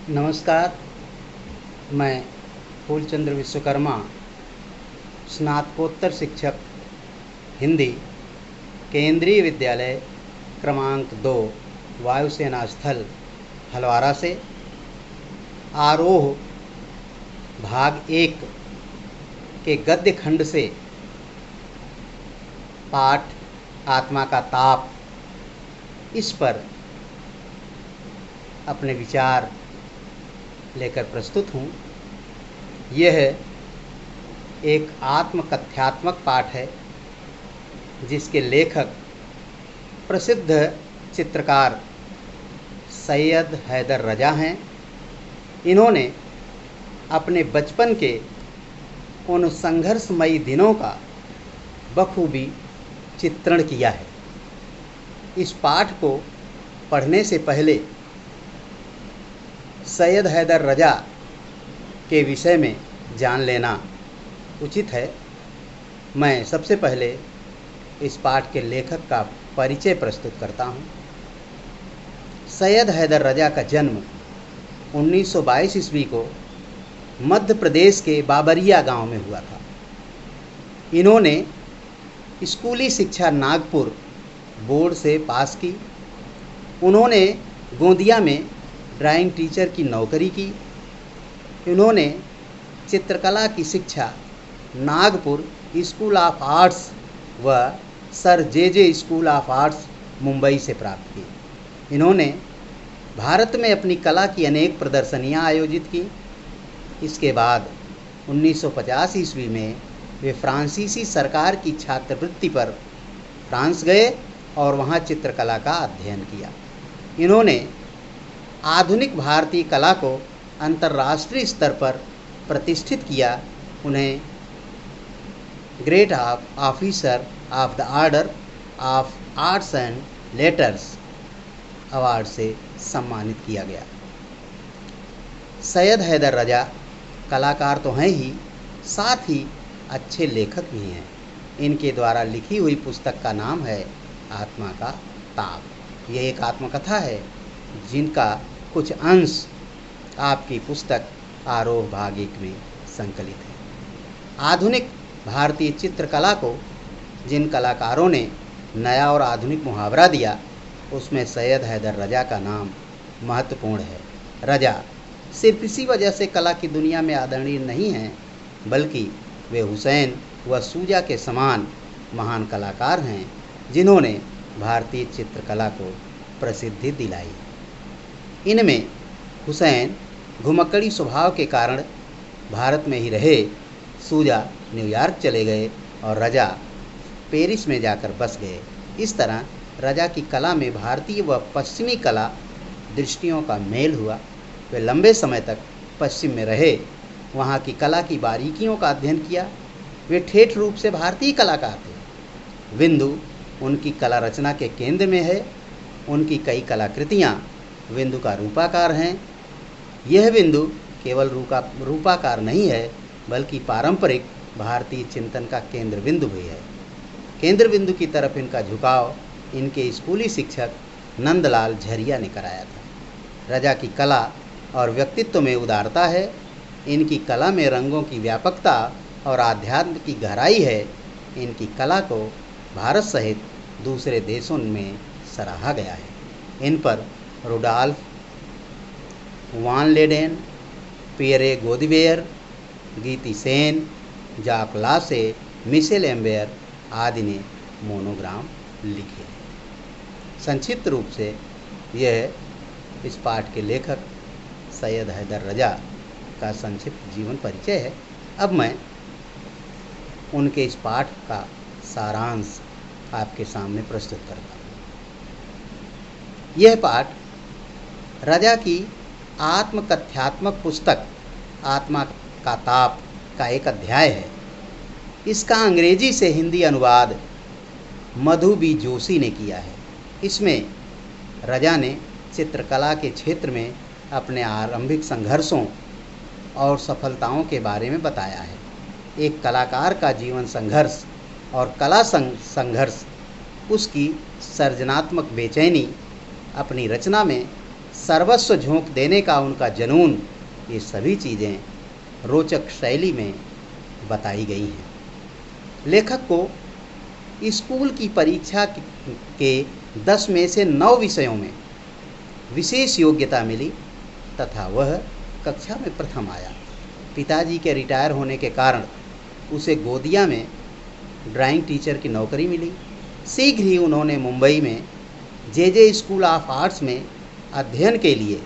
नमस्कार। मैं फूलचंद्र विश्वकर्मा, स्नातकोत्तर शिक्षक हिंदी, केंद्रीय विद्यालय क्रमांक 2, वायुसेना स्थल हलवारा से आरोह भाग 1 के गद्य खंड से पाठ आत्मा का ताप, इस पर अपने विचार लेकर प्रस्तुत हूँ। यह एक आत्मकथ्यात्मक पाठ है जिसके लेखक प्रसिद्ध चित्रकार सैयद हैदर रजा हैं। इन्होंने अपने बचपन के उन संघर्षमयी दिनों का बखूबी चित्रण किया है। इस पाठ को पढ़ने से पहले सैयद हैदर रजा के विषय में जान लेना उचित है। मैं सबसे पहले इस पाठ के लेखक का परिचय प्रस्तुत करता हूँ। सैयद हैदर रजा का जन्म 1922 ईस्वी को मध्य प्रदेश के बाबरिया गांव में हुआ था। इन्होंने स्कूली शिक्षा नागपुर बोर्ड से पास की। उन्होंने गोंदिया में ड्राइंग टीचर की नौकरी की। इन्होंने चित्रकला की शिक्षा नागपुर स्कूल ऑफ आर्ट्स व sir J school of arts Mumbai से प्राप्त की। इन्होंने भारत में अपनी कला की अनेक प्रदर्शनियां आयोजित की। इसके बाद 1950 ईस्वी में वे फ्रांसीसी सरकार की छात्रवृत्ति पर फ्रांस गए और वहां चित्रकला का अध्ययन किया। इन्होंने आधुनिक भारतीय कला को अंतर्राष्ट्रीय स्तर पर प्रतिष्ठित किया। उन्हें great officer of the order of arts and letters award से सम्मानित किया गया। सैयद हैदर रजा कलाकार तो हैं ही, साथ ही अच्छे लेखक भी हैं। इनके द्वारा लिखी हुई पुस्तक का नाम है आत्मा का ताप। ये एक आत्मकथा है जिनका कुछ अंश आपकी पुस्तक आरोह भाग 1 में संकलित है। आधुनिक भारतीय चित्रकला को जिन कलाकारों ने नया और आधुनिक मुहावरा दिया, उसमें सैयद हैदर रजा का नाम महत्वपूर्ण है। रजा सिर्फ इसी वजह से कला की दुनिया में आदरणीय नहीं हैं, बल्कि वे हुसैन व सूजा के समान महान कलाकार हैं जिन्होंने भारतीय चित्रकला को प्रसिद्धि दिलाई। इनमें हुसैन घुमक्कड़ी स्वभाव के कारण भारत में ही रहे, सूजा न्यूयॉर्क चले गए और रजा पेरिस में जाकर बस गए। इस तरह रजा की कला में भारतीय व पश्चिमी कला दृष्टियों का मेल हुआ। वे लंबे समय तक पश्चिम में रहे, वहाँ की कला की बारीकियों का अध्ययन किया। वे ठेठ रूप से भारतीय कलाकार थे। बिंदु उनकी कला रचना के केंद्र में है। उनकी कई कलाकृतियाँ बिंदु का रूपाकार हैं। यह बिंदु केवल रूपाकार नहीं है, बल्कि पारंपरिक भारतीय चिंतन का केंद्र बिंदु भी है। केंद्र बिंदु की तरफ इनका झुकाव इनके स्कूली शिक्षक नंदलाल झरिया ने कराया था। रजा की कला और व्यक्तित्व में उदारता है। इनकी कला में रंगों की व्यापकता और आध्यात्म की गहराई है। इनकी कला को भारत सहित दूसरे देशों में सराहा गया है। इन पर रुडॉल्फ वान लेडेन, पियरे गोदवेयर, गीति सेन, जाक लासे, मिशेल एम्बेयर आदि ने मोनोग्राम लिखे हैं। संक्षिप्त रूप से यह इस पाठ के लेखक सैयद हैदर रजा का संक्षिप्त जीवन परिचय है। अब मैं उनके इस पाठ का सारांश आपके सामने प्रस्तुत करता हूँ। यह पाठ रजा की आत्मकथ्यात्मक पुस्तक आत्मा का ताप का एक अध्याय है। इसका अंग्रेजी से हिंदी अनुवाद मधु बी जोशी ने किया है। इसमें रजा ने चित्रकला के क्षेत्र में अपने आरंभिक संघर्षों और सफलताओं के बारे में बताया है। एक कलाकार का जीवन संघर्ष और कला संघर्ष, उसकी सर्जनात्मक बेचैनी अपनी रचना में सर्वस्व झोंक देने का उनका जुनून, ये सभी चीज़ें रोचक शैली में बताई गई हैं। लेखक को स्कूल की परीक्षा के 10 में से 9 विषयों में विशेष योग्यता मिली तथा वह कक्षा में प्रथम आया। पिताजी के रिटायर होने के कारण उसे गोदिया में ड्राइंग टीचर की नौकरी मिली। शीघ्र ही उन्होंने मुंबई में जे स्कूल ऑफ आर्ट्स में अध्ययन के लिए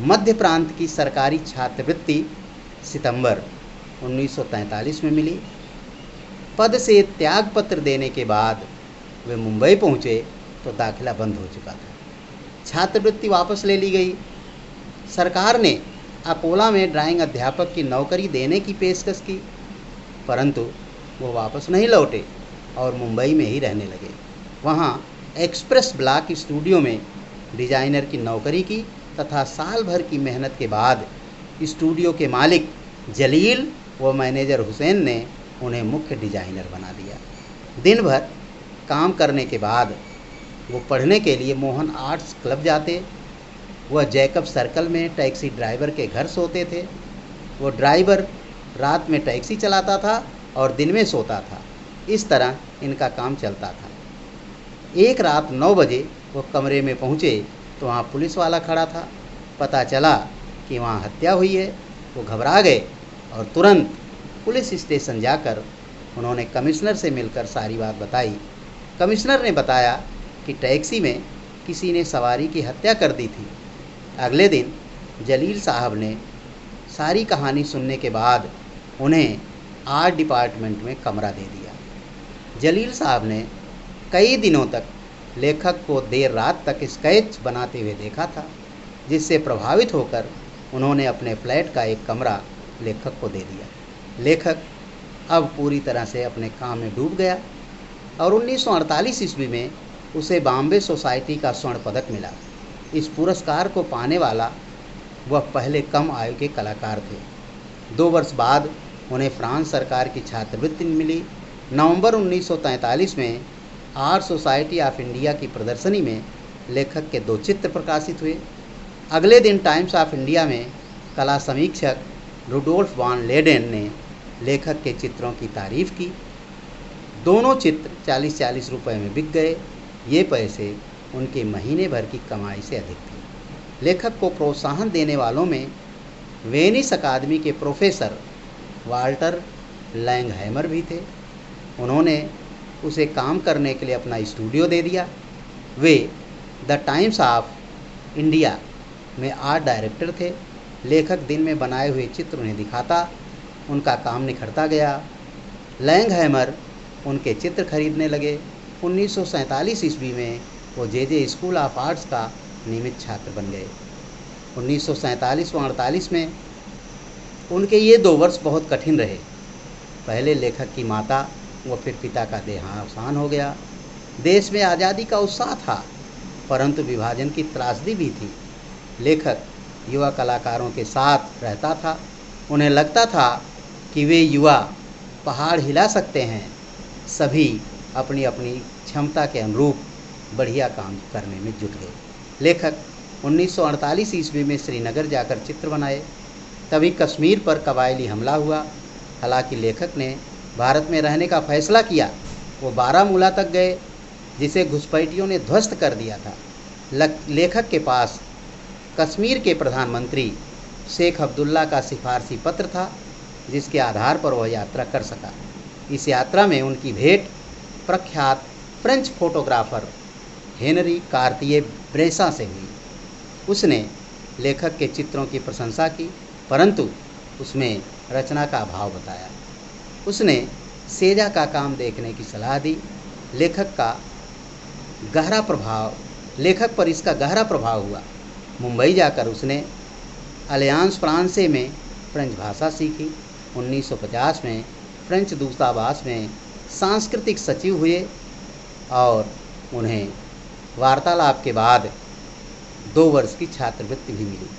मध्य प्रांत की सरकारी छात्रवृत्ति सितंबर 1943 में मिली। पद से त्यागपत्र देने के बाद वे मुंबई पहुँचे तो दाखिला बंद हो चुका था। छात्रवृत्ति वापस ले ली गई। सरकार ने अकोला में ड्राइंग अध्यापक की नौकरी देने की पेशकश की, परंतु वो वापस नहीं लौटे और मुंबई में ही रहने लगे। वहाँ एक्सप्रेस ब्लॉक स्टूडियो में डिजाइनर की नौकरी की तथा साल भर की मेहनत के बाद स्टूडियो के मालिक जलील व मैनेजर हुसैन ने उन्हें मुख्य डिजाइनर बना दिया। दिन भर काम करने के बाद वो पढ़ने के लिए मोहन आर्ट्स क्लब जाते। वह जैकब सर्कल में टैक्सी ड्राइवर के घर सोते थे। वो ड्राइवर रात में टैक्सी चलाता था और दिन में सोता था। इस तरह इनका काम चलता था। एक रात 9 बजे वो कमरे में पहुँचे तो वहाँ पुलिस वाला खड़ा था। पता चला कि वहाँ हत्या हुई है। वो घबरा गए और तुरंत पुलिस स्टेशन जाकर उन्होंने कमिश्नर से मिलकर सारी बात बताई। कमिश्नर ने बताया कि टैक्सी में किसी ने सवारी की हत्या कर दी थी। अगले दिन जलील साहब ने सारी कहानी सुनने के बाद उन्हें आर्ट डिपार्टमेंट में कमरा दे दिया। जलील साहब ने कई दिनों तक लेखक को देर रात तक स्केच बनाते हुए देखा था, जिससे प्रभावित होकर उन्होंने अपने फ्लैट का एक कमरा लेखक को दे दिया। लेखक अब पूरी तरह से अपने काम में डूब गया और 1948 ईस्वी में उसे बॉम्बे सोसाइटी का स्वर्ण पदक मिला। इस पुरस्कार को पाने वाला वह पहले कम आयु के कलाकार थे। 2 वर्ष बाद उन्हें फ्रांस सरकार की छात्रवृत्ति मिली। नवंबर 1943 में आर्ट सोसाइटी ऑफ इंडिया की प्रदर्शनी में लेखक के 2 चित्र प्रकाशित हुए। अगले दिन टाइम्स ऑफ इंडिया में कला समीक्षक रुडोल्फ वान लेडेन ने लेखक के चित्रों की तारीफ की। दोनों चित्र 40-40 रुपये में बिक गए। ये पैसे उनके महीने भर की कमाई से अधिक थे। लेखक को प्रोत्साहन देने वालों में वेनिस अकादमी के प्रोफेसर वाल्टर लैंगहैमर भी थे। उन्होंने उसे काम करने के लिए अपना स्टूडियो दे दिया। Way the times of India में आर्ट डायरेक्टर थे। लेखक दिन में बनाए हुए चित्र उन्हें दिखाता, उनका काम निखरता गया। लैंगहैमर उनके चित्र खरीदने लगे। 1947 ईस्वी में वो जे स्कूल ऑफ आर्ट्स का नियमित छात्र बन गए। 1947 व 48 में उनके ये 2 वर्ष बहुत कठिन रहे। पहले लेखक की माता व फिर पिता का देहावसान हो गया। देश में आज़ादी का उत्साह था, परंतु विभाजन की त्रासदी भी थी। लेखक युवा कलाकारों के साथ रहता था। उन्हें लगता था कि वे युवा पहाड़ हिला सकते हैं। सभी अपनी अपनी क्षमता के अनुरूप बढ़िया काम करने में जुट गए। लेखक 1948 ईस्वी में श्रीनगर जाकर चित्र बनाए। तभी कश्मीर पर कबायली हमला हुआ। हालांकि लेखक ने भारत में रहने का फैसला किया। वो बारामूला तक गए, जिसे घुसपैठियों ने ध्वस्त कर दिया था। लेखक के पास कश्मीर के प्रधानमंत्री शेख अब्दुल्ला का सिफारसी पत्र था, जिसके आधार पर वह यात्रा कर सका। इस यात्रा में उनकी भेंट प्रख्यात फ्रेंच फोटोग्राफर हेनरी कार्तिये ब्रेसा से हुई। उसने लेखक के चित्रों की प्रशंसा की, परंतु उसमें रचना का अभाव बताया। उसने सेजा का काम देखने की सलाह दी। लेखक पर इसका गहरा प्रभाव हुआ। मुंबई जाकर उसने अलियांस फ्रांसे में फ्रेंच भाषा सीखी। 1950 में फ्रेंच दूतावास में सांस्कृतिक सचिव हुए और उन्हें वार्तालाप के बाद 2 वर्ष की छात्रवृत्ति भी मिली।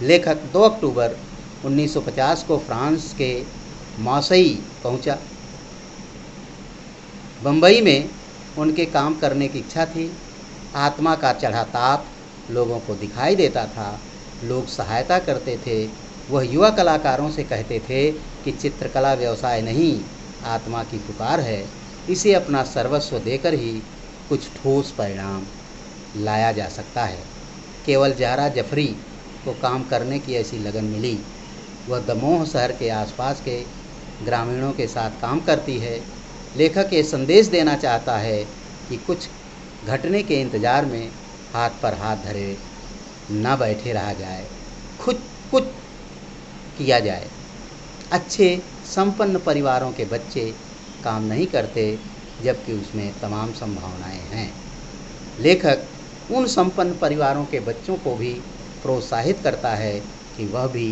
लेखक 2 अक्टूबर 1950 को फ्रांस के मार्सेई पहुंचा। बम्बई में उनके काम करने की इच्छा थी। आत्मा का चढ़ा ताप लोगों को दिखाई देता था, लोग सहायता करते थे। वह युवा कलाकारों से कहते थे कि चित्रकला व्यवसाय नहीं, आत्मा की पुकार है। इसे अपना सर्वस्व देकर ही कुछ ठोस परिणाम लाया जा सकता है। केवल ज़हरा जफरी को काम करने की ऐसी लगन मिली। वह दमोह शहर के आसपास के ग्रामीणों के साथ काम करती है। लेखक ये संदेश देना चाहता है कि कुछ घटने के इंतज़ार में हाथ पर हाथ धरे न बैठे रहा जाए, खुद कुछ किया जाए। अच्छे संपन्न परिवारों के बच्चे काम नहीं करते, जबकि उसमें तमाम संभावनाएं हैं। लेखक उन संपन्न परिवारों के बच्चों को भी प्रोत्साहित करता है कि वह भी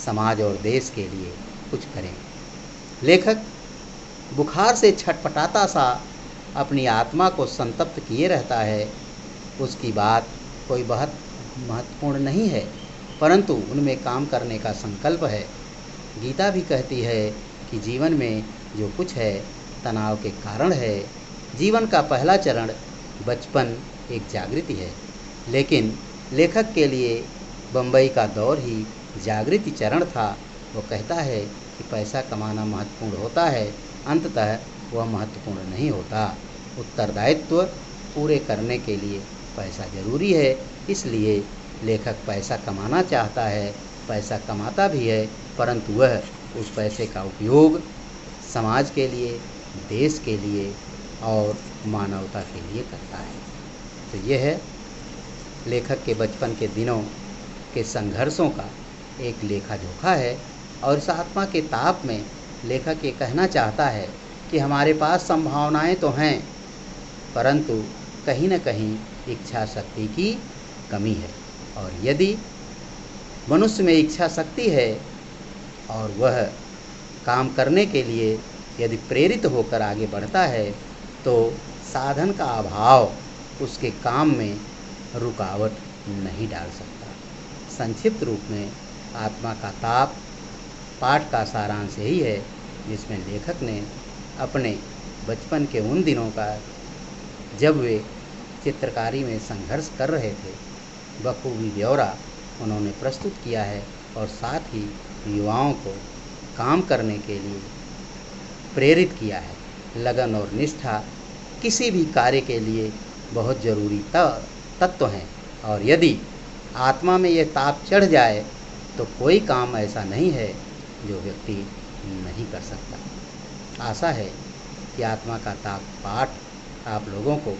समाज और देश के लिए कुछ करें। लेखक बुखार से छटपटाता सा अपनी आत्मा को संतप्त किए रहता है। उसकी बात कोई बहुत महत्वपूर्ण नहीं है, परंतु उनमें काम करने का संकल्प है। गीता भी कहती है कि जीवन में जो कुछ है तनाव के कारण है। जीवन का पहला चरण बचपन एक जागृति है, लेकिन लेखक के लिए बम्बई का दौर ही जागृति चरण था। वो कहता है कि पैसा कमाना महत्वपूर्ण होता है, अंततः वह महत्वपूर्ण नहीं होता। उत्तरदायित्व पूरे करने के लिए पैसा जरूरी है, इसलिए लेखक पैसा कमाना चाहता है, पैसा कमाता भी है, परंतु वह उस पैसे का उपयोग समाज के लिए, देश के लिए और मानवता के लिए करता है। तो यह है लेखक के बचपन के दिनों के संघर्षों का एक लेखा जोखा है। और इस आत्मा के ताप में लेखक ये कहना चाहता है कि हमारे पास संभावनाएं तो हैं, परंतु कहीं न कहीं इच्छा शक्ति की कमी है। और यदि मनुष्य में इच्छा शक्ति है और वह काम करने के लिए यदि प्रेरित होकर आगे बढ़ता है, तो साधन का अभाव उसके काम में रुकावट नहीं डाल सकता। संक्षिप्त रूप में आत्मा का ताप पाठ का सारांश यही है, जिसमें लेखक ने अपने बचपन के उन दिनों का, जब वे चित्रकारी में संघर्ष कर रहे थे, बखूबी ब्यौरा उन्होंने प्रस्तुत किया है। और साथ ही युवाओं को काम करने के लिए प्रेरित किया है। लगन और निष्ठा किसी भी कार्य के लिए बहुत ज़रूरी तत्व हैं, और यदि आत्मा में ये ताप चढ़ जाए तो कोई काम ऐसा नहीं है जो व्यक्ति नहीं कर सकता। आशा है कि आत्मा का ताप पाठ आप लोगों को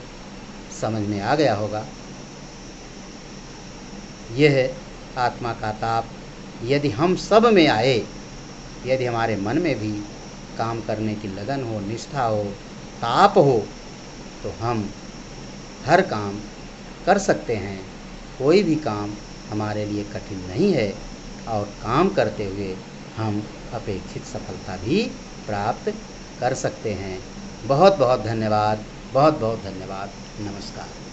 समझ में आ गया होगा। यह है आत्मा का ताप। यदि हम सब में आए, यदि हमारे मन में भी काम करने की लगन हो, निष्ठा हो, ताप हो, तो हम हर काम कर सकते हैं। कोई भी काम हमारे लिए कठिन नहीं है, और काम करते हुए हम अपेक्षित सफलता भी प्राप्त कर सकते हैं। बहुत बहुत धन्यवाद, बहुत बहुत धन्यवाद। नमस्कार।